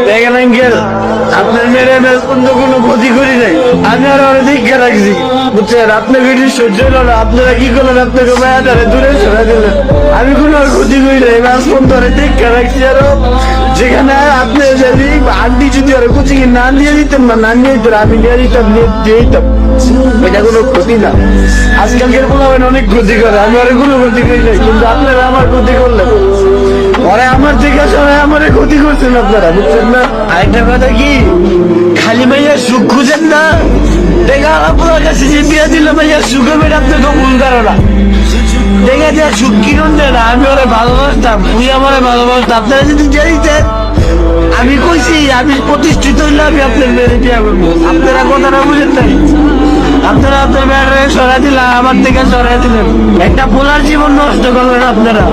দেখেন আঙ্কেল, আপনার মেয়ের আমি অন্য কোনো ক্ষতি করি নাই, আমি আর অনেক দীক্ষা রাখছি বুঝছেন। আপনার ভিডিও সহ্য হলো না, আপনারা কি করলেন, আপনাকে মায়াটারে দূরে সরা দিলেন। আমি কোনো আর ক্ষতি করি নাই, মাছ ফোন ধরে দীক্ষা রাখছি। আরো যেখানে আপনি যদি আন্টি যদি আরো কোচিং না নিয়ে দিতেন না, না নিয়ে দিতেন, আমি নিয়ে দিতাম, নিয়ে দিয়ে দিতাম, এটা কোনো ক্ষতি না। আজকালকের পোলাবেন অনেক ক্ষতি করে, আমি অনেক কোনো ক্ষতি করি নাই, কিন্তু আপনারা আমার ক্ষতি করলেন। পরে আমার থেকে সবাই আমার ক্ষতি করছেন আপনারা, বুঝছেন না। আরেকটা কথা কি, খালি মাইয়া সুখ খুঁজেন না, দেখা আপনার কাছে যে বিয়ে দিল মাইয়া সুখ হবে, আপনাকে ভুল ধারণা। দেখা যায় সুখ কিনুন দেন, আমি ওরা ভালোবাসতাম, তুই আমার ভালোবাসতাম। আপনারা যদি জানিতেন, আমি কইছি আমি প্রতিষ্ঠিত হইলে আমি আপনার মেরে বিয়ে করবো। আপনারা কথাটা বুঝেন নাই, আপনারা আপনার মেয়েরা সরাই দিলেন, আমার থেকে সরাই দিলেন, একটা পোলার জীবন নষ্ট করলেন আপনারা।